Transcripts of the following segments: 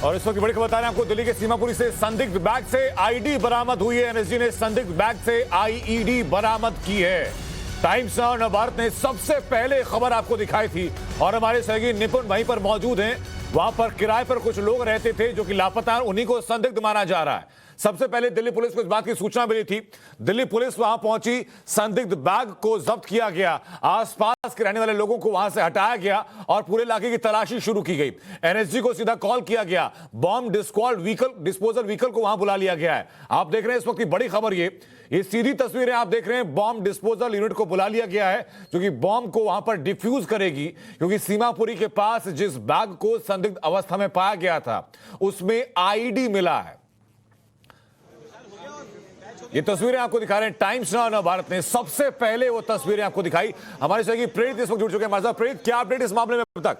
और इस वक्त बड़ी खबर बता रहे हैं आपको, दिल्ली के सीमापुरी से संदिग्ध बैग से आईडी बरामद हुई है। एनएसजी ने संदिग्ध बैग से आईईडी बरामद की है। टाइम्स और नवभारत ने सबसे पहले खबर आपको दिखाई थी और हमारे सहयोगी निपुण वहीं पर मौजूद हैं। वहां पर किराए पर कुछ लोग रहते थे जो कि लापता, उन्हीं को संदिग्ध माना जा रहा है। सबसे पहले दिल्ली पुलिस को इस बात की सूचना मिली थी। दिल्ली पुलिस वहां पहुंची, संदिग्ध बैग को जब्त किया गया, आसपास के रहने वाले लोगों को वहां से हटाया गया और पूरे इलाके की तलाशी शुरू की गई। एनएसजी को सीधा कॉल किया गया, बॉम्ब डिस्पोजल व्हीकल को वहां बुला लिया गया है। आप देख रहे हैं इस वक्त की बड़ी खबर, ये सीधी तस्वीरें आप देख रहे हैं। बॉम्ब डिस्पोजल यूनिट को बुला लिया गया है जो कि बॉम्ब को वहां पर डिफ्यूज करेगी, क्योंकि सीमापुरी के पास जिस बैग को संदिग्ध अवस्था में पाया गया था उसमें आईडी मिला है। ये तस्वीरें आपको दिखा रहे हैं टाइम्स और नवभारत ने सबसे पहले वो तस्वीरें आपको दिखाई। हमारे सहयोगी प्रेरित इस वक्त जुड़ चुके हैं हमारे साथ। प्रेरित, क्या अपडेट इस मामले में अब तक?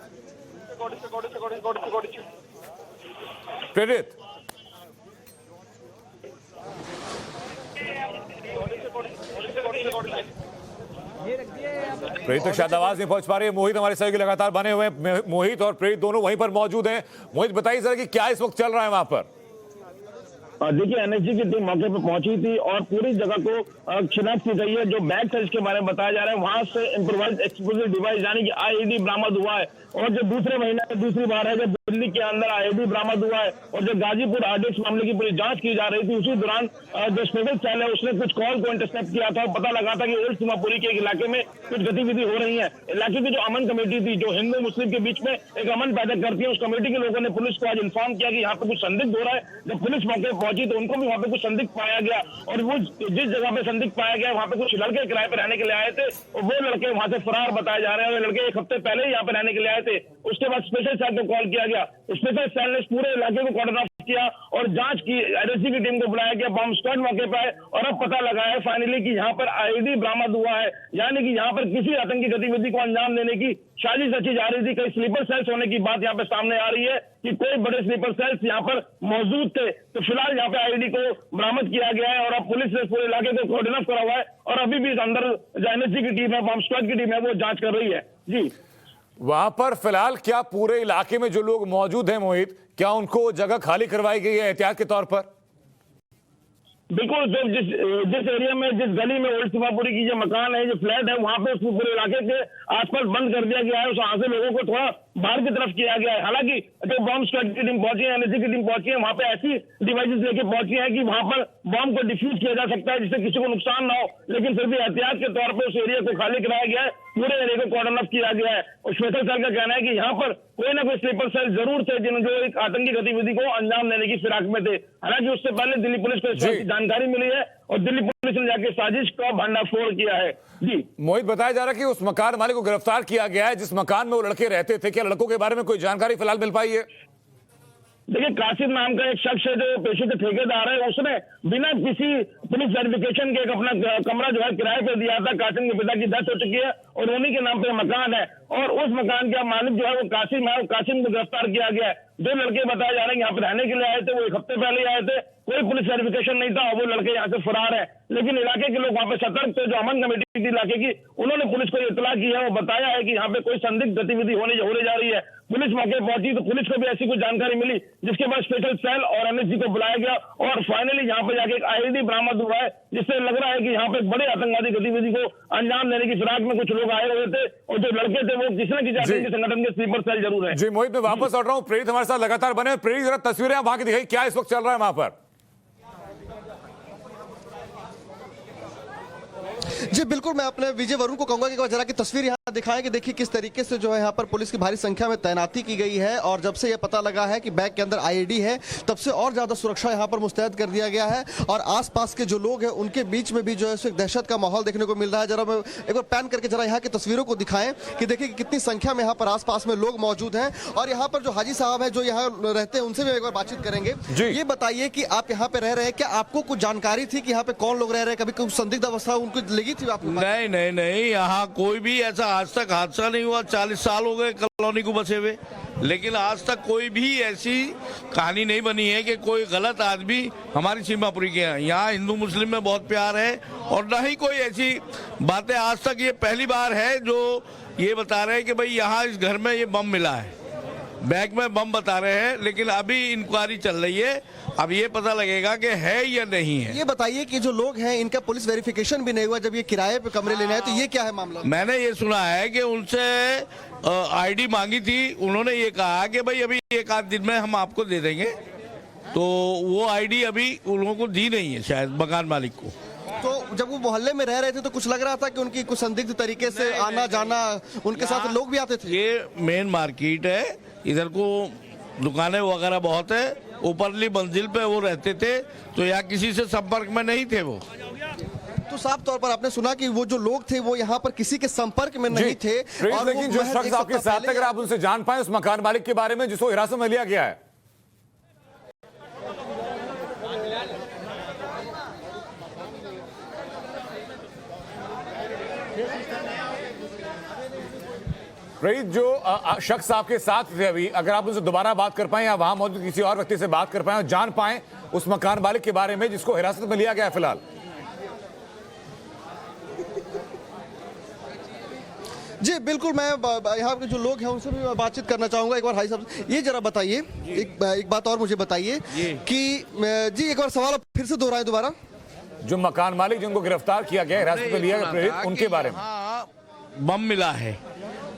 प्रेरित तक शायद आवाज नहीं पहुंच पा रही है। मोहित हमारे सहयोगी लगातार बने हुए हैं। मोहित और प्रेरित दोनों वहीं पर मौजूद हैं। मोहित, बताइए जरा कि क्या इस वक्त चल रहा है वहां पर? देखिए, एनएसजी की टीम मौके पर पहुंची थी और पूरी जगह को शिनाख्त की गई है। जो बैग था इसके बारे में बताया जा रहा है, वहां से इम्प्रोवाइज्ड एक्सप्लोजिव डिवाइस यानी कि आईईडी बरामद हुआ है। और जो दूसरे महीने में दूसरी बार है जब दिल्ली के अंदर आईईडी बरामद हुआ है। और जो गाजीपुर आरडीएक्स मामले की पूरी जांच की जा रही थी, उसी दौरान जो स्पेशल सेल है उसने कुछ कॉल को इंटरसेप्ट किया था। पता लगा था कि ओल्ड सीमापुरी के इलाके में कुछ गतिविधि हो रही है। इलाके की जो अमन कमेटी थी, जो हिंदू मुस्लिम के बीच में एक अमन पैदा करती है, उस कमेटी के लोगों ने पुलिस को आज इन्फॉर्म किया कि यहाँ पे कुछ संदिग्ध हो रहा है। जब पुलिस मौके पर पहुंची तो उनको भी वहाँ पे कुछ संदिग्ध पाया गया। और वो जिस जगह पे संदिग्ध पाया गया वहाँ पे कुछ लड़के किराए पर रहने के लिए आए थे और वो लड़के वहाँ से फरार बताए जा रहे हैं। वो लड़के एक हफ्ते पहले ही यहाँ पे रहने के लिए आए थे। उसके बाद स्पेशल सेल को कॉल किया गया। स्पेशल सेल ने पूरे इलाके को कॉर्डन ऑफ किया और जांच की। एनएसजी की टीम को बुलाया गया, बॉम्ब स्क्वाड मौके पर आए और अब पता लगा है फाइनली कि यहाँ पर आईडी बरामद हुआ है। यानी कि यहाँ पर किसी आतंकी गतिविधि को अंजाम देने की साजिश रची जा रही थी। कई स्लीपर सेल्स होने की बात यहाँ पे सामने आ रही है कि कोई बड़े स्लीपर सेल्स यहाँ पर मौजूद थे। तो फिलहाल यहाँ पे आईडी को बरामद किया गया है और अब पुलिस ने पूरे इलाके को कॉर्डन ऑफ करा हुआ है और अभी भी अंदर जो एनएसजी की टीम है, बॉम्ब स्क्वाड की टीम है, वो जांच कर रही है। जी, वहां पर फिलहाल क्या पूरे इलाके में जो लोग मौजूद हैं मोहित, क्या उनको जगह खाली करवाई गई है एहतियात के तौर पर? बिल्कुल, जो जिस एरिया में, जिस गली में ओल्ड सीमापुरी की जो मकान है, जो फ्लैट है, वहां पे उस पूरे इलाके के आसपास बंद कर दिया गया है। वहां से लोगों को थोड़ा बाहर की तरफ किया गया है। हालांकि जो बॉम्ब स्क्वाड की टीम पहुंची है, एनएसजी की टीम पहुंची है, वहां पे ऐसी डिवाइसेस लेके पहुंची है कि वहां पर बॉम्ब को डिफ्यूज किया जा सकता है जिससे किसी को नुकसान ना हो। लेकिन फिर भी एहतियात के तौर पर उस एरिया को खाली कराया गया है, पूरे एरिया को कॉर्डन ऑफ किया गया है। और स्पेशल सेल का कहना है कि यहाँ पर कोई ना कोई स्लीपर सेल जरूर थे जो एक आतंकी गतिविधि को अंजाम देने की फिराक में थे। हालांकि उससे पहले दिल्ली पुलिस को इस बात की जानकारी मिली है और दिल्ली पुलिस ने जाके साजिश का भंडाफोड़ किया है। जी मोहित, बताया जा रहा है कि उस मकान मालिक को गिरफ्तार किया गया है जिस मकान में वो लड़के रहते थे। क्या लड़कों के बारे में कोई जानकारी फिलहाल मिल पाई है? देखिए, कासिम नाम का एक शख्स है जो पेशे से ठेकेदार है। उसने बिना किसी पुलिस वेरिफिकेशन के एक अपना कमरा जो है किराए पे दिया था। कासिम के पिता की डेथ हो चुकी है और उन्हीं के नाम पे मकान है और उस मकान का मालिक जो है वो कासिम है। कासिम को गिरफ्तार किया गया है। जो लड़के बताए जा रहे हैं यहाँ पे रहने के लिए आए थे, वो एक हफ्ते पहले ही आए थे, कोई पुलिस वेरिफिकेशन नहीं था और वो लड़के यहाँ से फरार है। लेकिन इलाके के लोग वहाँ पे सतर्क थे। जो अमन कमेटी थी इलाके की, उन्होंने पुलिस को इतला की है। वो बताया है कि यहाँ पे कोई संदिग्ध गतिविधि होने जा रही है। पुलिस मौके पहुंची तो पुलिस को भी ऐसी कोई जानकारी मिली, जिसके बाद स्पेशल सेल और एनएसजी को बुलाया गया और फाइनली यहाँ पे जाके एक आईडी बरामद हुआ है, जिससे लग रहा है कि यहाँ पे बड़े आतंकवादी गतिविधि को अंजाम देने की फिराक में कुछ लोग आए हुए थे और जो लड़के थे वो किसी न किसी आतंकी संगठन के स्लीपर सेल जरूर है। जी मोहित, मैं वापस लौट रहा हूँ। प्रेरित हमारे साथ लगातार बने। प्रेरित, जरा तस्वीरें वहां की दिखाई, क्या इस वक्त चल रहा है वहां पर? जी बिल्कुल, मैं अपने विजय वरुण को कहूंगा कि जरा की तस्वीर यहाँ दिखाएं कि देखिए किस तरीके से जो है यहाँ पर पुलिस की भारी संख्या में तैनाती की गई है। और जब से यह पता लगा है कि बैग के अंदर आईडी है, तब से और ज्यादा सुरक्षा यहाँ पर मुस्तैद कर दिया गया है और आसपास के जो लोग हैं उनके बीच में भी जो है एक दहशत का माहौल देखने को मिल रहा है। जरा मैं एक बार पैन करके जरा यहाँ की तस्वीरों को दिखाएं कि देखिए कितनी संख्या में यहाँ पर आसपास में लोग मौजूद हैं। और यहाँ पर जो हाजी साहब है जो यहाँ रहते हैं, उनसे भी एक बार बातचीत करेंगे। ये बताइए कि आप यहाँ पे रह रहे हैं, क्या आपको कुछ जानकारी थी कि यहाँ पे कौन लोग रह रहे हैं? कभी कुछ संदिग्ध अवस्था उनको लगी थी आपको? नहीं, यहाँ कोई भी ऐसा आज तक हादसा नहीं हुआ। 40 साल हो गए कॉलोनी को बसे हुए, लेकिन आज तक कोई भी ऐसी कहानी नहीं बनी है कि कोई गलत आदमी हमारी सीमापुरी के यहाँ हिंदू मुस्लिम में बहुत प्यार है और ना ही कोई ऐसी बातें आज तक। ये पहली बार है जो ये बता रहे हैं कि भाई यहाँ इस घर में ये बम मिला है। बैग में बम बता रहे हैं, लेकिन अभी इंक्वायरी चल रही है। अब ये पता लगेगा कि है या नहीं है। ये बताइए कि जो लोग हैं इनका पुलिस वेरिफिकेशन भी नहीं हुआ जब ये किराए पे कमरे लेने आए, तो ये क्या है मामला? मैंने ये सुना है कि उनसे आईडी मांगी थी, उन्होंने ये कहा कि भाई अभी एक आध दिन में हम आपको दे देंगे, तो वो आईडी अभी उन लोगों को दी नहीं है शायद मकान मालिक को। तो जब वो मोहल्ले में रह रहे थे तो कुछ लग रहा था कि उनकी कुछ संदिग्ध तरीके से आना जाना, उनके साथ लोग भी आते थे। ये मेन मार्केट है, इधर को दुकानें वगैरह बहुत है, ऊपरली मंजिल पे वो रहते थे, तो यहाँ किसी से संपर्क में नहीं थे वो। तो साफ तौर पर आपने सुना कि वो जो लोग थे वो यहाँ पर किसी के संपर्क में नहीं थे। और लेकिन जो शख्स आपके साथ अगर आप उनसे जान पाए उस मकान मालिक के बारे में जिसको हिरासत में लिया गया है। प्रीत, जो शख्स आपके साथ थे अभी, अगर आप उनसे दोबारा बात कर पाए या वहां मौजूद किसी और व्यक्ति से बात कर पाए और जान पाए उस मकान मालिक के बारे में जिसको हिरासत में लिया गया है फिलहाल। जी बिल्कुल, मैं यहाँ के जो लोग हैं उनसे भी बातचीत करना चाहूंगा एक बार। भाई साहब, ये जरा बताइए, एक बात और मुझे बताइए कि जी एक बार सवाल फिर से दोहराएं दोबारा। जो मकान मालिक जिनको गिरफ्तार किया गया, हिरासत में लिया गया, उनके बारे में बम मिला है,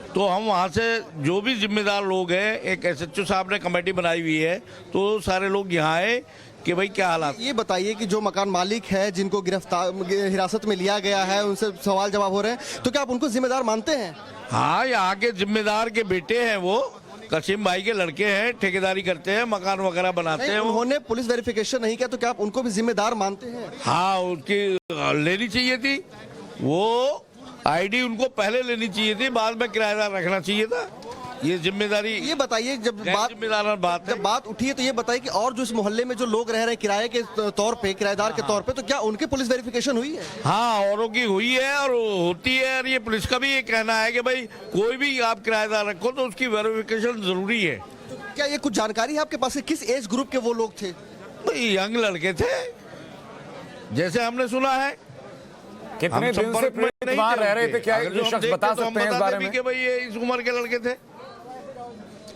तो हम वहाँ से जो भी जिम्मेदार लोग हैं, एक SHO साहब ने कमेटी बनाई हुई है, तो सारे लोग यहाँ आए कि भाई क्या हालात। ये बताइए कि जो मकान मालिक है जिनको हिरासत में लिया गया है, उनसे सवाल जवाब हो रहे हैं, तो क्या आप उनको जिम्मेदार मानते हैं? हाँ, यहाँ के जिम्मेदार के बेटे हैं, वो कसीम भाई के लड़के हैं, ठेकेदारी करते हैं, मकान वगैरह बनाते हैं। उन्होंने पुलिस वेरिफिकेशन नहीं किया, तो क्या आप उनको भी जिम्मेदार मानते हैं? हाँ, उनकी लेनी चाहिए थी, वो आईडी उनको पहले लेनी चाहिए थी, बाद में किराएदार रखना चाहिए था। ये जिम्मेदारी। ये बताइए, जब बात उठी है तो ये बताइए कि और जो इस मोहल्ले में जो लोग रह रहे हैं किराए के तौर पे, किराएदार के तौर पे, तो क्या उनकी पुलिस वेरिफिकेशन हुई है? हाँ, औरों की हुई है और होती है, और ये पुलिस का भी ये कहना है कि भाई कोई भी आप किराएदार रखो तो उसकी वेरिफिकेशन जरूरी है। तो क्या ये कुछ जानकारी है आपके पास, किस एज ग्रुप के वो लोग थे? भाई यंग लड़के थे, जैसे हमने सुना है। कितने दिन से वहां रह रहे थे, क्या ये शख्स बता सकते हैं इस बारे में? कि भाई ये इस उम्र के लड़के थे,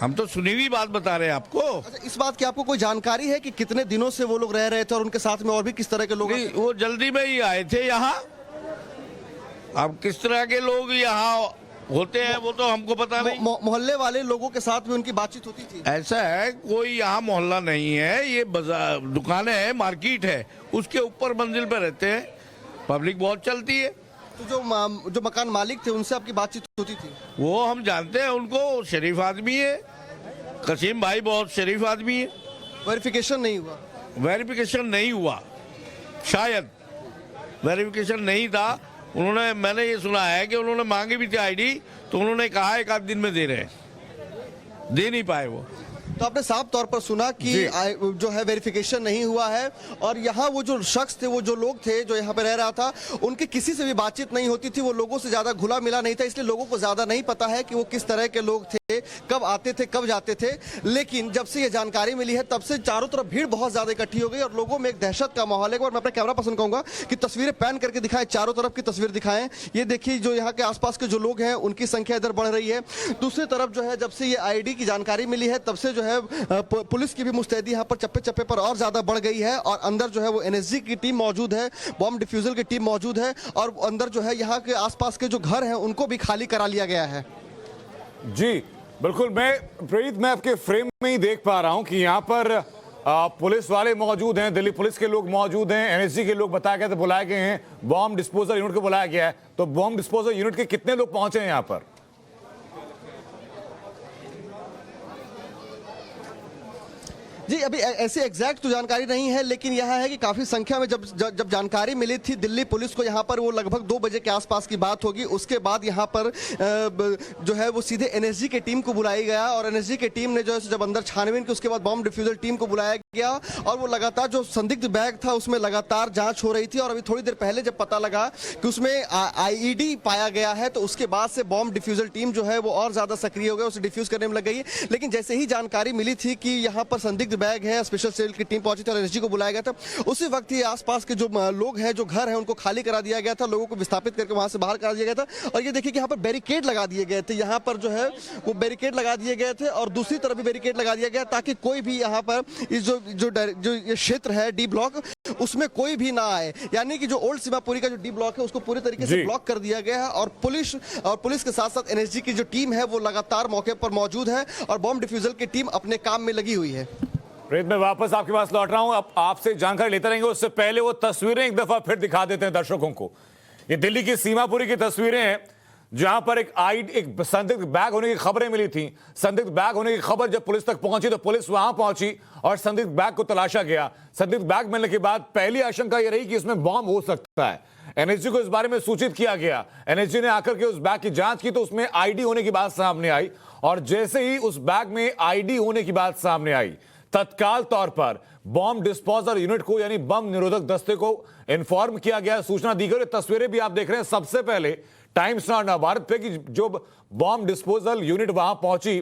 हम तो सुनी हुई बात बता रहे हैं आपको। अच्छा, इस बात की आपको कोई जानकारी है कि कितने दिनों से वो लोग रह रहे थे और उनके साथ में और भी किस तरह के लोग? वो जल्दी में ही आए थे यहाँ। अब किस तरह के लोग यहाँ होते हैं वो तो हमको पता नहीं। मोहल्ले वाले लोगों के साथ में उनकी बातचीत होती थी? ऐसा है, कोई यहाँ मोहल्ला नहीं है, ये बाजार दुकानें है, मार्केट है, उसके ऊपर मंजिल पे रहते हैं, पब्लिक बहुत चलती है। तो जो मकान मालिक थे उनसे आपकी बातचीत होती थी? वो हम जानते हैं उनको, शरीफ आदमी है, कसीम भाई बहुत शरीफ आदमी है। वेरिफिकेशन नहीं हुआ? वेरिफिकेशन नहीं हुआ, शायद वेरिफिकेशन नहीं था। उन्होंने, मैंने ये सुना है कि उन्होंने मांगी भी थी आईडी, तो उन्होंने कहा एक आध दिन में दे रहे, दे नहीं पाए वो। तो आपने साफ तौर पर सुना कि जो है वेरिफिकेशन नहीं हुआ है, और यहाँ वो जो शख्स थे, वो जो लोग थे जो यहाँ पे रह रहा था, उनकी किसी से भी बातचीत नहीं होती थी, वो लोगों से ज्यादा घुला मिला नहीं था, इसलिए लोगों को ज्यादा नहीं पता है कि वो किस तरह के लोग थे, कब आते थे, कब जाते थे। लेकिन जब से ये जानकारी मिली है तब से चारों तरफ भीड़ बहुत ज्यादा इकट्ठी हो गई और लोगों में एक दहशत का माहौल है। और मैं अपना कैमरा पर्सन कहूंगा कि तस्वीरें पैन करके दिखाएं, चारों तरफ की तस्वीर दिखाएं। ये देखिए, जो यहाँ के आसपास के जो लोग हैं उनकी संख्या इधर बढ़ रही है। दूसरी तरफ जो है, जब से ये आईडी की जानकारी मिली है तब से जो है पुलिस की भी मुस्तैदी यहाँ पर चप्पे चप्पे पर और ज्यादा बढ़ गई है, और अंदर जो है वो NSG की टीम मौजूद है, बॉम्ब डिफ्यूजल की टीम मौजूद है, और अंदर जो है यहाँ के आसपास के जो घर हैं उनको भी खाली करा लिया गया है। जी बिल्कुल, मैं आपके फ्रेम में ही देख पा रहा हूं कि यहाँ पर पुलिस वाले मौजूद हैं, दिल्ली पुलिस के लोग मौजूद हैं, NSG के लोग बताया गया था, बुलाए गए हैं, बॉम्ब डिस्पोजल यूनिट को बुलाया गया है। तो बॉम्ब डिस्पोजल यूनिट के कितने लोग पहुंचे हैं यहाँ पर? जी अभी ऐसी एग्जैक्ट तो जानकारी नहीं है, लेकिन यह है कि काफी संख्या में जब जानकारी मिली थी दिल्ली पुलिस को यहाँ पर, वो लगभग 2 बजे के आसपास की बात होगी, उसके बाद यहाँ पर जो है वो सीधे NSG की टीम को बुलाई गया, और NSG की टीम ने जो है जब अंदर छानबीन की, उसके बाद बॉम्ब डिफ्यूजल टीम को बुलाया गया, और वो लगातार जो संदिग्ध बैग था उसमें लगातार जांच हो रही थी। और अभी थोड़ी देर पहले जब पता लगा कि उसमें IED पाया गया है, तो उसके बाद से बॉम्ब डिफ्यूजल टीम जो है वो और ज्यादा सक्रिय हो गया, उसे डिफ्यूज करने में लग गई। लेकिन जैसे ही जानकारी मिली थी कि यहाँ पर संदिग्ध बैग है, स्पेशल सेल की टीम पहुंची थी और एनएसजी को बुलाया गया था। उसी वक्त ही आसपास के जो लोग हैं, जो घर हैं, उनको खाली करा दिया गया था, लोगों को विस्थापित करके वहां से बाहर करा दिया गया था। और ये देखिए कि यहाँ पर बैरिकेड लगा दिए गए थे, यहाँ पर जो है वो बैरिकेड लगा दिए गए थे और दूसरी तरफ भी बैरिकेड लगा दिया गया ताकि कोई भी यहाँ पर इस जो ये क्षेत्र है डी ब्लॉक, उसमें कोई भी ना आए। यानी कि जो ओल्ड सीमापुरी का जो डी ब्लॉक है उसको पूरी तरीके से ब्लॉक कर दिया गया है और पुलिस के साथ साथ एनएसजी की जो टीम है वो लगातार मौके पर मौजूद है और बॉम्ब डिफ्यूजल की टीम अपने काम में लगी हुई है। प्रीत, मैं वापस आपके पास लौट रहा हूं। अब आपसे जानकारी लेते रहेंगे, उससे पहले वो तस्वीरें एक दफा फिर दिखा देते हैं दर्शकों को। ये दिल्ली की सीमापुरी की तस्वीरें हैं जहां पर एक संदिग्ध बैग होने की खबरें मिली थी। संदिग्ध बैग होने की खबर जब पुलिस तक पहुंची तो पुलिस वहां पहुंची और संदिग्ध बैग को तलाशा गया। संदिग्ध बैग मिलने के बाद पहली आशंका यह रही कि इसमें बॉम्ब हो सकता है। एनएसजी को इस बारे में सूचित किया गया। एनएसजी ने आकर के उस बैग की जांच की तो उसमें आईडी होने की बात सामने आई और जैसे ही उस बैग में आईडी होने की बात सामने आई, तत्काल तौर पर बॉम्ब डिस्पोजल यूनिट को यानी बम निरोधक दस्ते को इन्फॉर्म किया गया, सूचना दी गई। तस्वीरें भी आप देख रहे हैं सबसे पहले टाइम्स नाउ नवभारत पे कि जो बॉम्ब डिस्पोजल यूनिट वहां पहुंची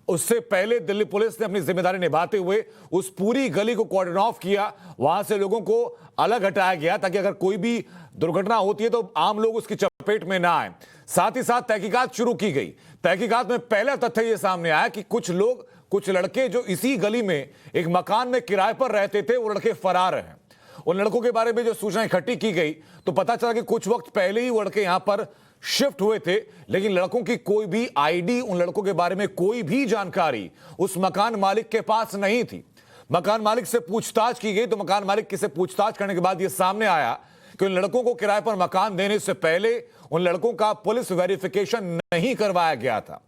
उससे पहले दिल्ली पुलिस ने अपनी जिम्मेदारी निभाते हुए उस पूरी गली को कॉर्डन ऑफ किया। वहां से लोगों को अलग हटाया गया ताकि अगर कोई भी दुर्घटना होती है तो आम लोग उसकी चपेट में ना आए। साथ ही साथ तहकीकात शुरू की गई। तहकीकात में पहला तथ्य यह सामने आया कि कुछ लड़के जो इसी गली में एक मकान में किराए पर रहते थे, वो लड़के फरार हैं। उन लड़कों के बारे में जो सूचना इकट्ठी की गई तो पता चला कि कुछ वक्त पहले ही वो लड़के यहां पर शिफ्ट हुए थे, लेकिन लड़कों की कोई भी आईडी, उन लड़कों के बारे में कोई भी जानकारी उस मकान मालिक के पास नहीं थी। मकान मालिक से पूछताछ की गई तो मकान मालिक से पूछताछ करने के बाद यह सामने आया कि उन लड़कों को किराए पर मकान देने से पहले उन लड़कों का पुलिस वेरिफिकेशन नहीं करवाया गया था।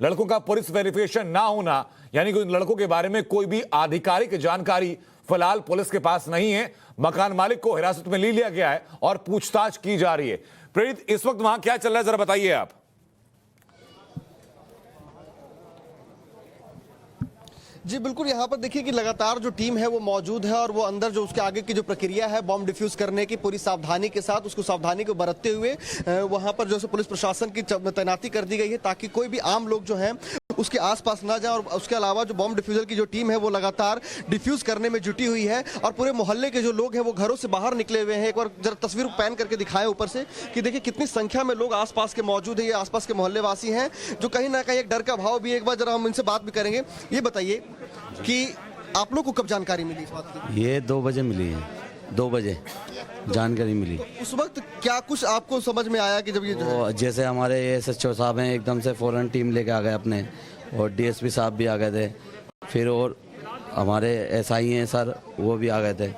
लड़कों का पुलिस वेरिफिकेशन ना होना यानी कि उन लड़कों के बारे में कोई भी आधिकारिक जानकारी फिलहाल पुलिस के पास नहीं है। मकान मालिक को हिरासत में ले लिया गया है और पूछताछ की जा रही है। प्रेरित, इस वक्त वहां क्या चल रहा है जरा बताइए आप। जी बिल्कुल, यहाँ पर देखिए कि लगातार जो टीम है वो मौजूद है और वो अंदर जो उसके आगे की जो प्रक्रिया है बॉम्ब डिफ्यूज करने की पूरी सावधानी के साथ, उसको सावधानी को बरतते हुए वहाँ पर जो पुलिस प्रशासन की तैनाती कर दी गई है ताकि कोई भी आम लोग जो हैं उसके आसपास ना जाए। और उसके अलावा जो बॉम्ब डिफ्यूजल की जो टीम है वो लगातार डिफ्यूज करने में जुटी हुई है और पूरे मोहल्ले के जो लोग हैं वो घरों से बाहर निकले हुए हैं। एक बार जरा तस्वीर पैन करके दिखाएं ऊपर से कि देखिए कितनी संख्या में लोग आसपास के मौजूद है। ये आसपास के मोहल्ले वासी हैं जो कहीं ना कहीं एक डर का भाव भी। एक बार जरा हम इनसे बात भी करेंगे। ये बताइए कि आप लोग को कब जानकारी मिली इस बात की? ये 2 बजे मिली है, 2 बजे जानकारी मिली। उस वक्त क्या कुछ आपको समझ में आया कि जब ये तो जैसे हमारे SHO साहब हैं एकदम से फौरन टीम लेके आ गए अपने, और DSP साहब भी आ गए थे, फिर और हमारे SI हैं सर वो भी आ गए थे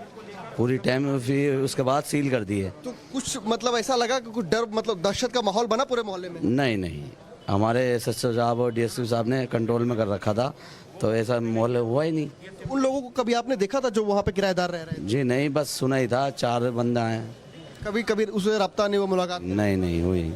पूरी टाइम, फिर उसके बाद सील कर दिए। तो कुछ मतलब ऐसा लगा कि कुछ डर मतलब दहशत का माहौल बना पूरे मोहल्ले में? नहीं, हमारे SHO साहब और DSP साहब ने कंट्रोल में कर रखा था तो ऐसा माहौल हुआ ही नहीं। उन लोगों को कभी आपने देखा था जो वहाँ पे किराएदार रह रहे हैं? जी नहीं, बस सुना ही था 4 बंदा हैं। कभी उससे रब्ता नहीं हुआ, मुलाकात नहीं हुई।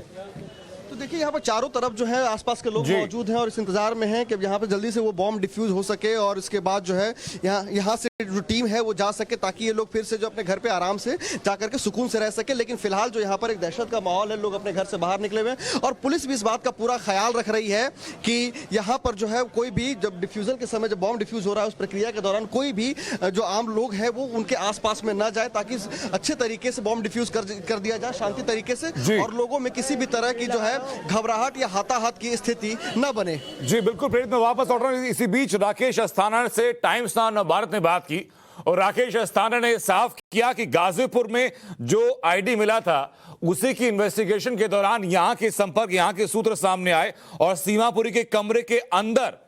तो देखिए यहाँ पर चारों तरफ जो है आसपास के लोग मौजूद हैं और इस इंतजार में हैं कि यहाँ पर जल्दी से वो बॉम्ब डिफ्यूज हो सके और इसके बाद जो है यहाँ से जो टीम है वो जा सके ताकि ये लोग फिर से जो अपने घर पे आराम से जाकर के सुकून से रह सके। लेकिन फिलहाल जो यहाँ पर एक दहशत का माहौल है, लोग अपने घर से बाहर निकले हुए हैं और पुलिस भी इस बात का पूरा ख्याल रख रही है कि यहाँ पर जो है कोई भी जब डिफ्यूजल के समय जब बॉम्ब डिफ्यूज हो रहा है उस प्रक्रिया के दौरान कोई भी जो आम लोग हैं वो उनके आसपास में न जाए ताकि अच्छे तरीके से बॉम्ब डिफ्यूज कर दिया जाए शांति तरीके से और लोगों में किसी भी तरह की जो है घबराहट या हाथाहाथ की स्थिति न बने। जी बिल्कुल प्रेरित, मैं वापस लौट रहा हूं। इसी बीच राकेश अस्थाना से टाइम्स नाउ नवभारत ने बात की और राकेश अस्थाना ने साफ किया कि गाजीपुर में जो आईडी मिला था उसी की इन्वेस्टिगेशन के दौरान यहां के संपर्क, यहां के सूत्र सामने आए और सीमापुरी के कमरे के अंदर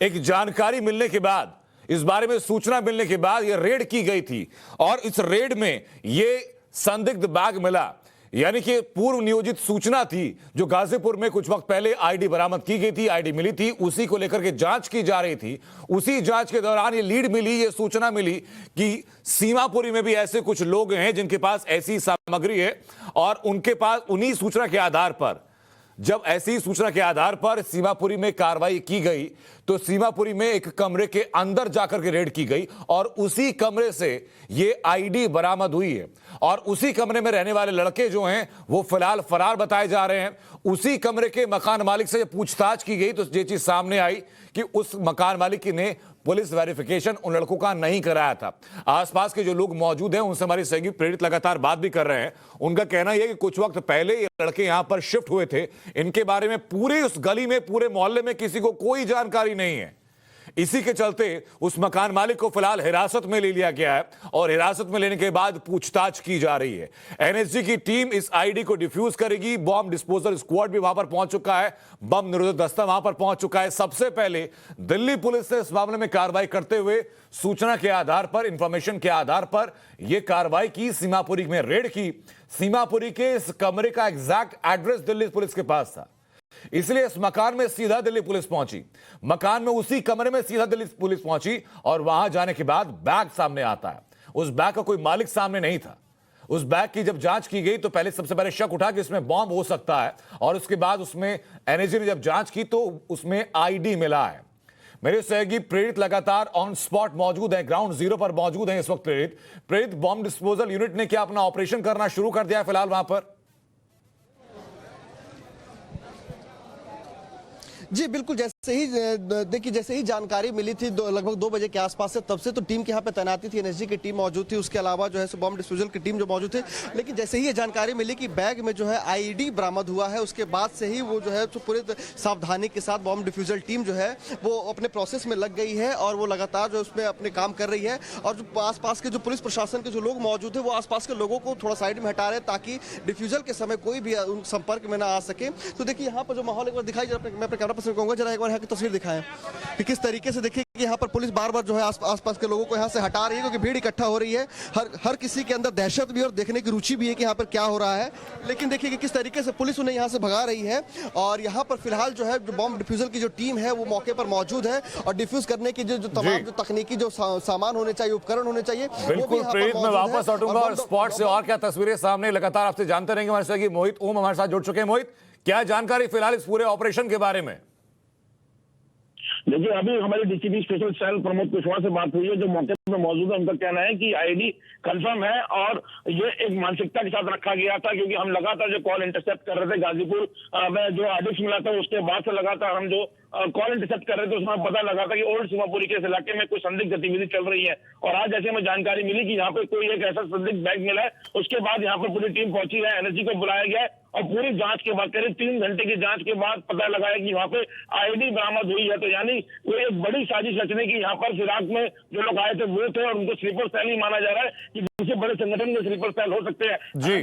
एक जानकारी मिलने के बाद, इस बारे में सूचना मिलने के बाद यह रेड की गई थी और इस रेड में यह संदिग्ध बैग मिला। यानी कि पूर्व नियोजित सूचना थी जो गाजीपुर में कुछ वक्त पहले आईडी बरामद की गई थी, आईडी मिली थी, उसी को लेकर के जांच की जा रही थी। उसी जांच के दौरान ये लीड मिली, ये सूचना मिली कि सीमापुरी में भी ऐसे कुछ लोग हैं जिनके पास ऐसी सामग्री है और उनके पास उन्हीं सूचना के आधार पर, जब ऐसी सूचना के आधार पर सीमापुरी में कार्रवाई की गई तो सीमापुरी में एक कमरे के अंदर जाकर के रेड की गई और उसी कमरे से ये आईडी बरामद हुई है और उसी कमरे में रहने वाले लड़के जो हैं वो फिलहाल फरार बताए जा रहे हैं। उसी कमरे के मकान मालिक से पूछताछ की गई तो ये चीज सामने आई कि उस मकान मालिक ने पुलिस वेरिफिकेशन उन लड़कों का नहीं कराया था। आसपास के जो लोग मौजूद हैं उनसे हमारी सहयोगी प्रेरित लगातार बात भी कर रहे हैं। उनका कहना यह है कि कुछ वक्त पहले ये लड़के यहां पर शिफ्ट हुए थे, इनके बारे में पूरे उस गली में, पूरे मोहल्ले में किसी को कोई जानकारी नहीं है। इसी के चलते उस मकान मालिक को फिलहाल हिरासत में ले लिया गया है और हिरासत में लेने के बाद पूछताछ की जा रही है। एनएसजी की टीम इस आईडी को डिफ्यूज करेगी। बॉम्ब डिस्पोजल स्क्वाड भी वहां पर पहुंच चुका है, बम निरोधक दस्ता वहां पर पहुंच चुका है। सबसे पहले दिल्ली पुलिस ने इस मामले में कार्रवाई करते हुए सूचना के आधार पर, इंफॉर्मेशन के आधार पर यह कार्रवाई की, सीमापुरी में रेड की। सीमापुरी के इस कमरे का एग्जैक्ट एड्रेस दिल्ली पुलिस के पास था, इसलिए इस मकान में सीधा दिल्ली पुलिस पहुंची। मकान में उसी कमरे में सीधा दिल्ली पुलिस पहुंची और वहां जाने के बाद बैग सामने आता है। उस बैग का कोई मालिक सामने नहीं था। उस बैग की जब जांच की गई तो पहले सबसे पहले शक उठा कि इसमें बॉम्ब हो सकता है और उसके बाद उसमें एनएसजी ने जब जांच की तो उसमें आईडी मिला है। मेरे सहयोगी प्रेरित लगातार ऑन स्पॉट मौजूद है, ग्राउंड जीरो पर मौजूद है इस वक्त। प्रेरित, बॉम्ब डिस्पोजल यूनिट ने क्या अपना ऑपरेशन करना शुरू कर दिया है फिलहाल वहां पर? जी बिल्कुल, जैसे ही देखिए जैसे ही जानकारी मिली थी लगभग 2 बजे के आसपास से, तब से तो टीम की यहाँ पे तैनाती थी, एनएसजी की टीम मौजूद थी, उसके अलावा जो है सो बॉम्ब डिस्पोजल की टीम जो मौजूद थी। लेकिन जैसे ही ये जानकारी मिली कि बैग में जो है आईडी बरामद हुआ है, उसके बाद से ही वो जो है तो पूरे सावधानी के साथ बॉम्ब डिफ्यूजल टीम जो है वो अपने प्रोसेस में लग गई है और वो लगातार जो उसमें अपने काम कर रही है। और जो आसपास के जो पुलिस प्रशासन के जो लोग मौजूद है वो आसपास के लोगों को थोड़ा साइड में हटा रहे हैं ताकि डिफ्यूजल के समय कोई भी संपर्क में ना आ सके। तो देखिए यहाँ पर जो माहौल एक बार दिखाई, मैं अपने कैमरा पर्सन कहूँगा जरा एक बार की तस्वीर दिखाएं कि किस तरीके से देखिए कि यहाँ पर पुलिस बार बार जो है आसपास के लोगों को यहाँ से हटा रही है क्योंकि भीड़ इकट्ठा हो रही है। हर किसी के अंदर दहशत भी और देखने की रुचि भी है कि यहाँ पर क्या हो रहा है। लेकिन देखिए कि किस तरीके से पुलिस उन्हें यहाँ से भगा रही है और यहाँ पर फिलहाल जो है जो बॉम्ब डिफ्यूजल की जो टीम है वो मौके पर मौजूद है और डिफ्यूज करने की जो तमाम जो तकनीकी जो सामान होने चाहिए, उपकरण होने चाहिए, बिल्कुल प्रेरित, मैं वापस लौटूंगा और स्पॉट से और क्या तस्वीरें सामने लगातार आपसे जानते रहेंगे। हमारे साथ मोहित ओम हमारे साथ जुड़ चुके हैं। मोहित, क्या जानकारी फिलहाल इस पूरे ऑपरेशन के बारे में? देखिए, अभी हमारे DCP special cell Pramod Kushwaha से बात हुई है जो मौके पर मौजूद है। उनका कहना है कि आईडी कंफर्म है और ये एक मानसिकता के साथ रखा गया था क्योंकि हम लगातार जो कॉल इंटरसेप्ट कर रहे थे गाजीपुर में जो आदेश मिला था उसके बाद से लगातार हम जो कॉल इंटरसेप्ट कर रहे थे उसमें पता लगा था कि ओल्ड सीमापुरी के इस इलाके में कोई संदिग्ध गतिविधि चल रही है। और आज जैसे हमें जानकारी मिली कि यहाँ पे कोई एक ऐसा संदिग्ध बैग मिला है, उसके बाद यहाँ पर पूरी टीम पहुंची है, एनएसजी को बुलाया गया है और पूरी जांच के बाद करीब 3 घंटे की जांच के बाद पता लगा है कि वहाँ पे आईडी बरामद हुई है। तो यानी कोई एक बड़ी साजिश रचने की यहाँ पर फिराक में जो लोग आए थे वो थे और उनको स्लीपर सेल ही माना जा रहा है कि दूसरे बड़े संगठन में स्लीपर सेल हो सकते हैं।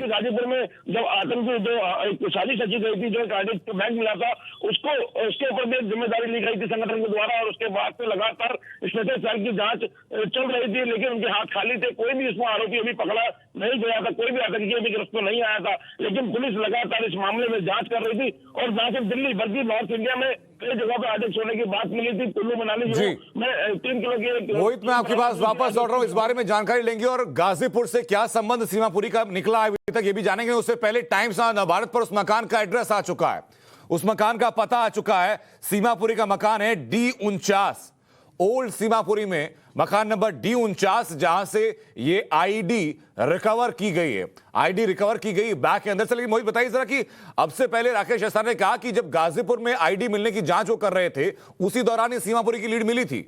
गाजीपुर में जब आतंकी जो साजिश रची गई थी, जो एक आईडी बैग मिला था उसके ऊपर भी जिम्मेदारी ली गई थी संगठन के द्वारा और उसके बाद से लगातार स्पेशल सेल की जांच चल रही थी। लेकिन उनके हाथ खाली थे, कोई भी इसमें आरोपी अभी पकड़ा नहीं गया था, कोई भी आतंकी अभी गिरफ्त नहीं आया था। लेकिन पुलिस लगातार इस मामले में जांच कर रही थी और ना सिर्फ दिल्ली बल्कि नॉर्थ इंडिया में कई जगह पर आदेश होने की बात मिली थी। कुल्लू मनाली में 3 किलो की मोहित, मैं आपके पास वापस लौट रहा हूं, इस बारे में जानकारी लेंगे और गाजीपुर से क्या संबंध सीमापुरी का निकला है अभी तक ये भी जानेंगे। उससे पहले टाइम्स ऑफ भारत पर उस मकान का एड्रेस आ चुका है, उस मकान का पता आ चुका है। सीमापुरी का मकान है D49, ओल्ड सीमापुरी में मकान नंबर D49, जहां से ये आईडी रिकवर की गई है। आईडी रिकवर की गई बैग के अंदर से। लेकिन मोहित बताइए जरा कि अब से पहले राकेश अस्थाना ने कहा कि जब गाजीपुर में आईडी मिलने की जांच वो कर रहे थे उसी दौरान ही सीमापुरी की लीड मिली थी।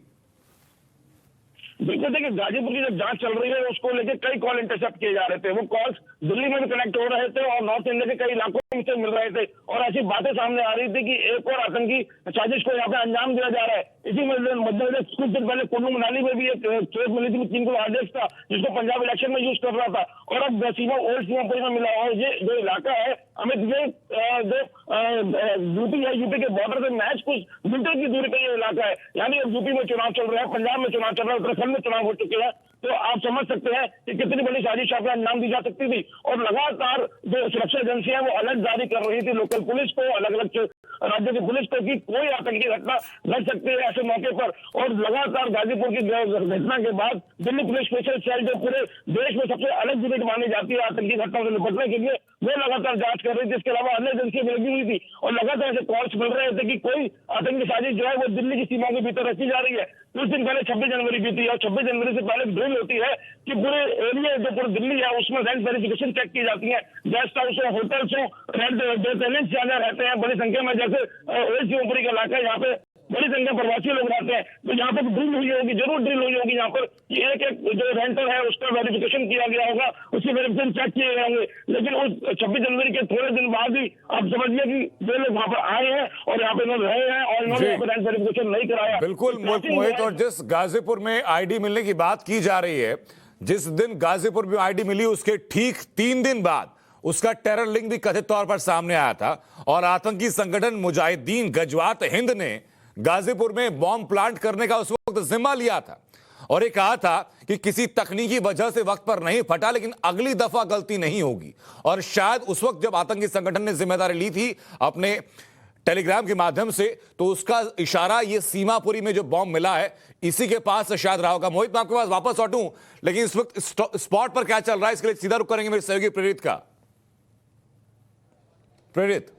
बिल्कुल, देखिए गाजीपुर की जब जांच चल रही है उसको लेकर कई कॉल इंटरसेप्ट किए जा रहे थे। वो कॉल्स दिल्ली में भी कनेक्ट हो रहे थे और नॉर्थ इंडिया के कई इलाकों में से मिल रहे थे और ऐसी बातें सामने आ रही थी कि एक और आतंकी साजिश को यहाँ पे अंजाम दिया जा रहा है। इसी मद्देनजर कुछ दिन पहले कुल्लू मनाली में भी एक चोट मिली थी, 3 किलो आदेश था जिसको पंजाब इलेक्शन में यूज कर रहा था और अब ओल्ड सीमापुरी में मिला। और ये जो इलाका है अमित, ये यूपी है, यूपी के बॉर्डर से मैच कुछ मीटर की दूरी पे ये इलाका है। यानी अब यूपी में चुनाव चल रहा है, पंजाब में चुनाव चल रहा है, उत्तराखंड में चुनाव हो चुके हैं। तो आप समझ सकते हैं कि कितनी बड़ी साजिश यहाँ पे अंजाम दी जा सकती थी। और लगातार जो सुरक्षा एजेंसियां वो अलर्ट जारी कर रही थी लोकल पुलिस को, अलग अलग राज्य की पुलिस को कि कोई आतंकी घटना घट सकती है ऐसे मौके पर। और लगातार गाजीपुर की घटना के बाद दिल्ली पुलिस स्पेशल सेल जो पूरे देश में सबसे अलग यूनिट मानी जाती है आतंकी घटनाओं से निपटने के लिए, वो लगातार जांच कर रही थी। इसके अलावा अन्य एजेंसियां भी लगी हुई थी और लगातार ऐसे कॉल्स मिल रहे थे कि कोई आतंकी साजिश जो है वो दिल्ली की सीमाओं के भीतर रची जा रही है। कुछ दिन पहले 26 जनवरी बीती है और 26 जनवरी से पहले ड्रिल होती है कि पूरे एरिया जो पूरी दिल्ली है उसमें रेंट वेरिफिकेशन चेक की जाती है। गेस्ट हाउस हो, होटल्स हो, रेंट टेनेंट्स ज्यादा रहते हैं बड़ी संख्या में, जैसे ओल्ड सीमापुरी का इलाका यहाँ पे बड़ी संख्या प्रवासी लोग रहते हैं, तो यहाँ पर ड्रिल हुई होगी, जरूर ड्रिल हुई होगी यहाँ पर कि एक एक जो रेंटर है उसका वेरिफिकेशन किया गया होगा, उसके वेरिफिकेशन चेक किए गए होंगे। लेकिन उस 26 जनवरी के थोड़े दिन बाद ही आप समझिए कि वे लोग वहां पर आए हैं और यहाँ पे इन्होंने रहे हैं और इन्होंने यहाँ पे रेंट वेरिफिकेशन नहीं कराया। बिल्कुल मोहित, और जिस गाजीपुर में आईडी मिलने की बात की जा रही है, जिस दिन गाजीपुर में आईडी मिली उसके ठीक 3 दिन बाद उसका टेरर लिंक भी कथित तौर पर सामने आया था और आतंकी संगठन मुजाहिदीन गजवात हिंद ने गाजीपुर में बॉम्ब प्लांट करने का उस वक्त जिम्मा लिया था और ये कहा था कि किसी तकनीकी वजह से वक्त पर नहीं फटा, लेकिन अगली दफा गलती नहीं होगी। और शायद उस वक्त जब आतंकी संगठन ने जिम्मेदारी ली थी अपने टेलीग्राम के माध्यम से, तो उसका इशारा ये सीमापुरी में जो बॉम्ब मिला है इसी के पास से शायद रहा होगा। मोहित, मैं आपके पास वापस लौटूं, लेकिन इस वक्त स्पॉट पर क्या चल रहा है इसके लिए सीधा रुख करेंगे मेरे सहयोगी प्रेरित का। प्रेरित।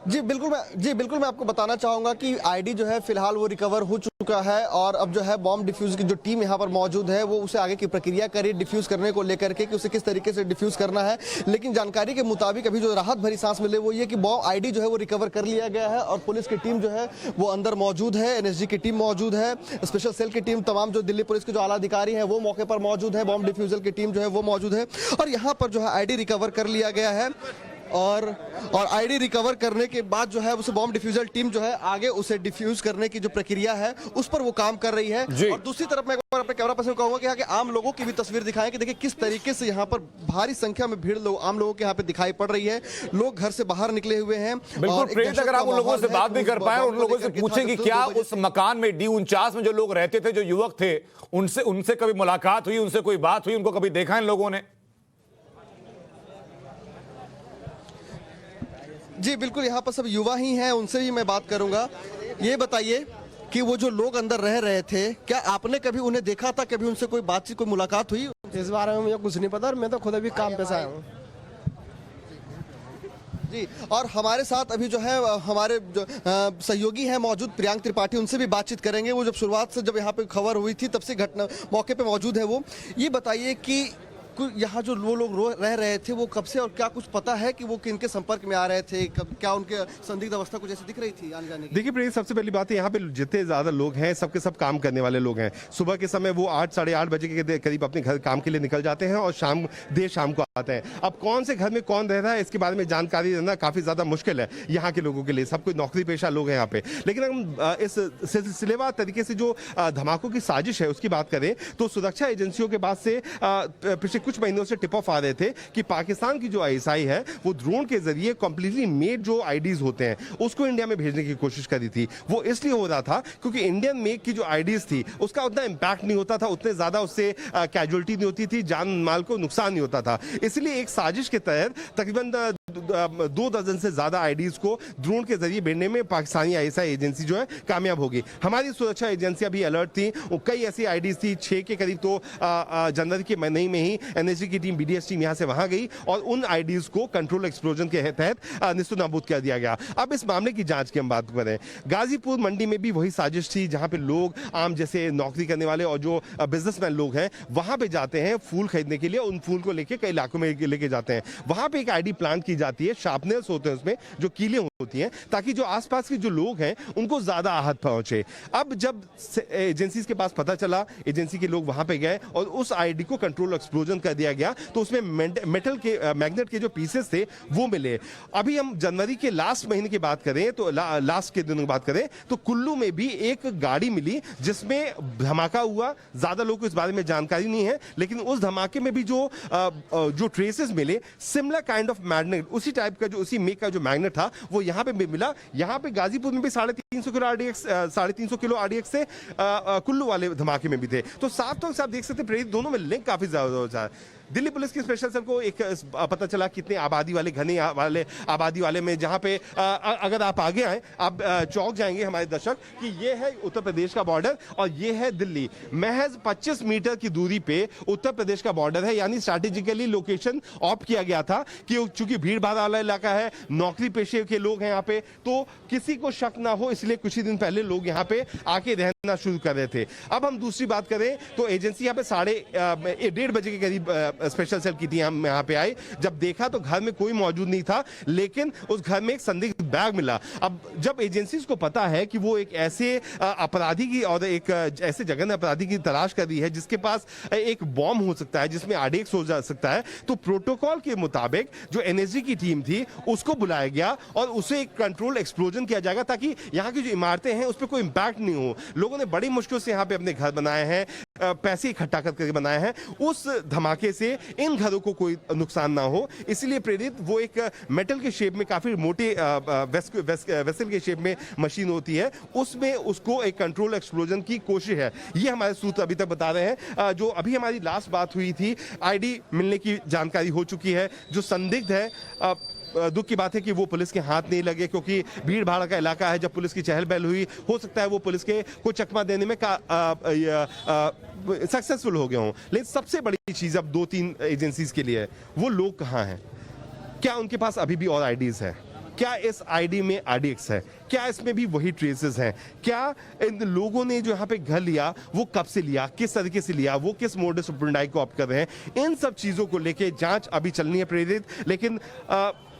जी बिल्कुल मैं आपको बताना चाहूंगा कि आईडी जो है फिलहाल वो रिकवर हो चुका है और अब जो है बॉम्ब डिफ्यूज की जो टीम यहाँ पर मौजूद है वो उसे आगे की प्रक्रिया करी डिफ्यूज करने को लेकर के कि उसे किस तरीके से डिफ्यूज करना है। लेकिन जानकारी के मुताबिक अभी जो राहत भरी सांस मिले वो ये कि बॉम्ब आईडी जो है वो रिकवर कर लिया गया है और पुलिस की टीम जो है वो अंदर मौजूद है, एनएसजी की टीम मौजूद है, स्पेशल सेल की टीम, तमाम जो दिल्ली पुलिस के जो आला अधिकारी हैं वो मौके पर मौजूद है, बॉम्ब डिफ्यूजल की टीम जो है वो मौजूद है और यहाँ पर जो है आईडी रिकवर कर लिया गया है और आईडी रिकवर करने के बाद जो है उसे बॉम्ब डिफ्यूजल टीम जो है आगे उसे डिफ्यूज करने की जो प्रक्रिया है उस पर वो काम कर रही है। और दूसरी तरफ मैं एक बार अपने कैमरा पर्सन को कहूंगा कि यहाँ के आम लोगों की भी तस्वीर दिखाएं कि देखिए किस तरीके से यहाँ पर भारी संख्या में भीड़ आम लोगों के यहाँ पे दिखाई पड़ रही है। लोग घर से बाहर निकले हुए हैं। बिल्कुल प्रेरित, अगर आप उन लोगों से बात भी कर पाए, उन लोगों से पूछें कि क्या उस मकान में D49 में जो लोग रहते थे, जो युवक थे, उनसे कभी मुलाकात हुई, उनसे कोई बात हुई, उनको कभी देखा इन लोगों ने? जी बिल्कुल, यहाँ पर सब युवा ही हैं, उनसे भी मैं बात करूंगा। ये बताइए कि वो जो लोग अंदर रह रहे थे, क्या आपने कभी उन्हें देखा था, कभी उनसे कोई बातचीत, कोई मुलाकात हुई? इस बारे में मुझे कुछ नहीं पता और मैं तो खुद अभी काम पे से आया हूँ। जी, और हमारे साथ अभी जो है हमारे जो सहयोगी हैं मौजूद प्रियांक त्रिपाठी, उनसे भी बातचीत करेंगे। वो जब शुरुआत से जब यहाँ पे खबर हुई थी तब से घटना मौके पे मौजूद है वो। ये बताइए कि यहाँ जो वो लोग रह रहे थे वो कब से और क्या कुछ पता है कि वो किनके संपर्क में आ रहे थे, क्या उनके संदिग्ध अवस्था कुछ ऐसी दिख रही थी आने जाने की? देखिए प्रिय, सबसे पहली बात है यहाँ पे जितने ज्यादा लोग हैं सबके सब काम करने वाले लोग हैं। सुबह के समय वो 8 साढ़े 8 बजे के करीब अपने घर काम के लिए निकल जाते हैं और देर शाम को आते हैं। अब कौन से घर में कौन रह रहा है इसके बारे में जानकारी देना काफी ज्यादा मुश्किल है यहाँ के लोगों के लिए। सब कोई नौकरी पेशा लोग हैं यहाँ पे। लेकिन हम इस सिलसिलेवार तरीके से जो धमाकों की साजिश है उसकी बात करें तो सुरक्षा एजेंसियों के बाद से पिछले कुछ महीनों से टिप ऑफ आ रहे थे कि पाकिस्तान की जो आईएसआई है वो ड्रोन के जरिए कंप्लीटली मेड जो आईडीज होते हैं उसको इंडिया में भेजने की कोशिश करी थी। वो इसलिए हो रहा था क्योंकि इंडियन मेक की जो आईडीज थी उसका उतना इंपैक्ट नहीं होता था, उतने ज्यादा उससे कैजुअलिटी नहीं होती थी, जान माल को नुकसान नहीं होता था। इसलिए एक साजिश के तहत तकरीबन 2 दर्जन से ज्यादा आईडीज को ड्रोन के जरिए भेजने में पाकिस्तानी आईएसआई एजेंसी जो है कामयाब होगी। हमारी सुरक्षा एजेंसियां भी अलर्ट थी। कई ऐसी आईडीज थी, 6 के करीब तो जनवरी के महीने में ही एनएसजी की टीम, बीडीएस टीम यहां से वहां गई और उन आईडीज को कंट्रोल एक्सप्लोजन के तहत निस्तनाबूद कर दिया गया। अब इस मामले की जांच की हम बात करें, गाजीपुर मंडी में भी वही साजिश थी जहां पे लोग आम जैसे नौकरी करने वाले और जो बिजनेसमैन लोग हैं वहां पे जाते हैं फूल खरीदने के लिए। उन फूल को लेके कई इलाकों में लेके जाते हैं। वहां पे एक आईडी प्लांट की जाती है, शार्पनर्स होते हैं उसमें, जो कीलें होती हैं, ताकि जो आसपास के जो लोग हैं उनको ज्यादा आहत पहुंचे। अब जब एजेंसीज के पास पता चला, एजेंसी के लोग वहां पे गए और उस आईडी को कंट्रोल एक्सप्लोजन कर दिया गया तो उसमें मेटल के मैग्नेट के जो पीसेस थे वो मिले। अभी हम जनवरी के लास्ट महीने की बात करें तो लास्ट के दिनों की बात करें तो कुल्लू में भी एक गाड़ी मिली जिसमें धमाका हुआ। ज्यादा लोगों को इस बारे में जानकारी नहीं है, लेकिन उस धमाके में भी जो ट्रेसेस मिले, सिमिलर काइंड ऑफ मैग्नेट, उसी टाइप का जो उसी मेक का जो मैग्नेट था वो यहां पे भी मिला। यहां पे गाजीपुर में भी 350 किलो आरडीएक्स से कुल्लू वाले धमाके में भी थे। तो साफ तौर से आप देख सकते हैं दोनों में लिंक काफी ज्यादा होता है। दिल्ली पुलिस की स्पेशल सेल को एक पता चला कितने आबादी वाले घने वाले आबादी वाले में, जहां पे अगर आप आगे आए आप चौंक जाएंगे हमारे दर्शक कि ये है उत्तर प्रदेश का बॉर्डर और ये है दिल्ली। महज 25 मीटर की दूरी पे उत्तर प्रदेश का बॉर्डर है। यानी स्ट्रैटेजिकली लोकेशन ऑप्ट किया गया था कि चूंकि भीड़ भाड़ वाला इलाका है, नौकरी पेशे के लोग हैं यहाँ पे, तो किसी को शक ना हो इसलिए कुछ ही दिन पहले लोग यहाँ पे आके रहना शुरू कर रहे थे। अब हम दूसरी बात करें तो एजेंसी यहाँ पे 1:30 बजे के करीब स्पेशल सेल की टीम यहाँ पे आई। जब देखा तो घर में कोई मौजूद नहीं था, लेकिन उस घर में एक संदिग्ध बैग मिला। अब जब एजेंसीज को पता है कि वो एक ऐसे अपराधी की और एक ऐसे जघन्य अपराधी की तलाश कर रही है जिसके पास एक बॉम्ब हो सकता है, जिसमें आरडीएक्स हो जा सकता है, तो प्रोटोकॉल के मुताबिक जो एनएसजी की टीम थी उसको बुलाया गया और उसे एक कंट्रोल एक्सप्लोजन किया जाएगा ताकि यहाँ की जो इमारतें हैं उस पर कोई इंपैक्ट नहीं हो। लोगों ने बड़ी मुश्किल से यहाँ पे अपने घर बनाए हैं, पैसे इकट्ठा करके बनाए हैं, उस धमाके से इन घरों को कोई नुकसान ना हो इसलिए प्रेरित वो एक मेटल के शेप में काफी मोटे वेसल के शेप में मशीन होती है, उसमें उसको एक कंट्रोल एक्सप्लोजन की कोशिश है। ये हमारे सूत्र अभी तक बता रहे हैं। जो अभी हमारी लास्ट बात हुई थी, आईडी मिलने की जानकारी हो चुकी है। जो संदिग्ध है, दुख की बात है कि वो पुलिस के हाथ नहीं लगे क्योंकि भीड़ भाड़ का इलाका है। जब पुलिस की चहल पहल हुई, हो सकता है वो पुलिस के को चकमा देने में सक्सेसफुल हो गए हों। लेकिन सबसे बड़ी चीज अब 2-3 एजेंसीज के लिए है, वो लोग कहाँ हैं? क्या उनके पास अभी भी और आईडीज है? क्या इस आईडी में आरडीएक्स है? क्या इसमें भी वही ट्रेसेस हैं? क्या इन लोगों ने जो यहाँ पे घर लिया वो कब से लिया, किस तरीके से लिया, वो किस मोडस ऑपरेंडी को ऑप्ट कर रहे हैं? इन सब चीजों को लेके जांच अभी चलनी है प्रेरित। लेकिन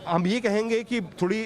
हम ये कहेंगे कि थोड़ी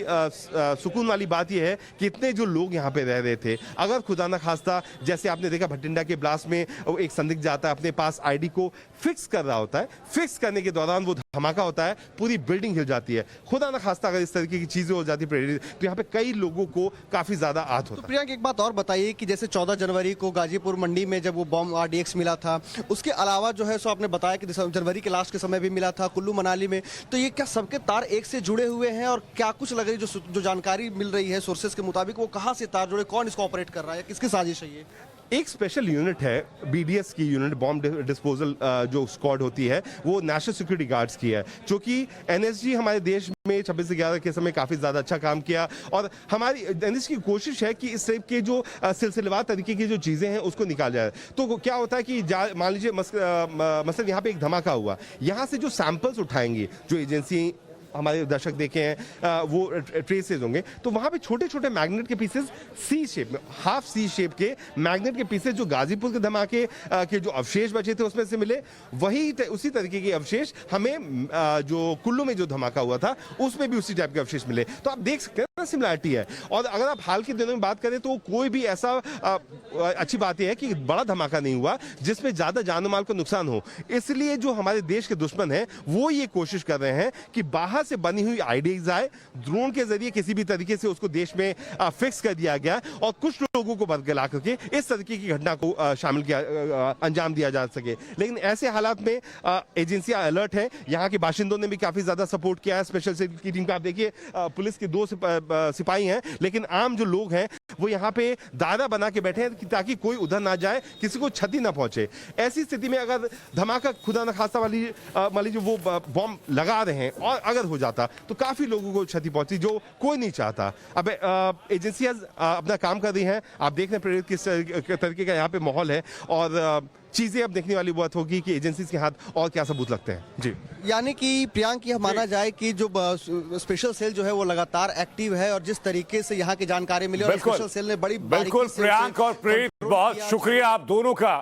सुकून वाली बात यह है कि इतने जो लोग यहाँ पे रह रहे थे, अगर खुदा न खास्ता जैसे आपने देखा भटिंडा के ब्लास्ट में एक संदिग्ध जाता है, अपने पास आईडी को फिक्स कर रहा होता है, फिक्स करने के दौरान वो धमाका होता है, पूरी बिल्डिंग हिल जाती है। खुदा न खास्ता अगर इस तरीके की चीजें हो जाती प्रेरित तो यहाँ पे कई लोगों को काफी ज्यादा आहत होता है। प्रियंक, एक बात और बताइए कि जैसे 14 जनवरी को गाजीपुर मंडी में जब वो बॉम्ब आरडीएक्स मिला था, उसके अलावा जो है सो आपने बताया कि जनवरी के लास्ट के समय भी मिला था कुल्लू मनाली में, तो ये क्या सबके तार एक से जुड़े हुए हैं? और क्या कुछ लग रही जो जानकारी मिल रही है सोर्सेज के मुताबिक, वो कहां से तार जुड़े, कौन इसको ऑपरेट कर रहा है, किसकी साजिश है ये? एक स्पेशल यूनिट है बीडीएस की यूनिट, बॉम्ब डिस्पोजल जो स्क्वाड होती है, वो नेशनल सिक्योरिटी गार्ड्स की है, जो कि एनएसजी हमारे देश में 26/11 के समय काफी ज्यादा अच्छा काम किया। और हमारी एनएसजी की कोशिश है कि इस टाइप के जो सिलसिलेवार तरीके की जो चीजें हैं उसको निकाल जाए। तो क्या होता है कि मान लीजिए मसलन यहाँ पे एक धमाका हुआ, यहाँ से जो सैंपल्स उठाएंगी जो एजेंसी हमारे दर्शक देखे हैं वो ट्रेसेस होंगे, तो वहां पे छोटे छोटे मैग्नेट के पीसेस सी शेप में, हाफ सी शेप के मैग्नेट के पीसेस जो गाजीपुर के धमाके के जो अवशेष बचे थे उसमें से मिले, वही उसी तरीके के अवशेष हमें जो कुल्लू में जो धमाका हुआ था उसमें भी उसी टाइप के अवशेष मिले। तो आप देख सकते हैं ना सिमिलरिटी है। और अगर आप हाल के दिनों में बात करें तो कोई भी ऐसा अच्छी बात यह है कि बड़ा धमाका नहीं हुआ जिसमें ज्यादा जान माल को नुकसान हो। इसलिए जो हमारे देश के दुश्मन है वो ये कोशिश कर रहे हैं कि बाहर से बनी हुई आईडीज आए, ड्रोन के जरिए किसी भी तरीके से उसको देश में फिक्स कर दिया गया और कुछ लोगों को बरगला करके इस तरीके की घटना को शामिल किया, अंजाम दिया जा सके। लेकिन ऐसे हालात में एजेंसियां अलर्ट है, यहाँ के बाशिंदों ने भी काफी ज्यादा सपोर्ट किया है। स्पेशल सेल की टीम का आप देखिए, पुलिस के 2 सिपाही हैं, लेकिन आम जो लोग हैं वो यहाँ पे दायरा बना के बैठे हैं ताकि कोई उधर ना जाए, किसी को क्षति ना पहुंचे। ऐसी स्थिति में अगर धमाका खुदा न खास्ता वाली मान लीजिए वो बॉम्ब लगा रहे हैं और अगर हो जाता तो काफी लोगों को क्षति पहुंची, जो कोई नहीं चाहता। अब एजेंसियां अपना काम कर रही हैं, आप देख रहे हैं प्रेरित किस तरीके का यहाँ पे माहौल है और चीजें अब देखने वाली बात होगी कि एजेंसीज के हाथ और क्या सबूत लगते हैं। जी, यानी कि प्रियांक, यह माना जाए कि जो स्पेशल सेल जो है वो लगातार एक्टिव है और जिस तरीके से यहाँ की जानकारी मिली और स्पेशल सेल ने बड़ी बिल्कुल प्रियांक और प्रेरित, बहुत शुक्रिया आप दोनों का।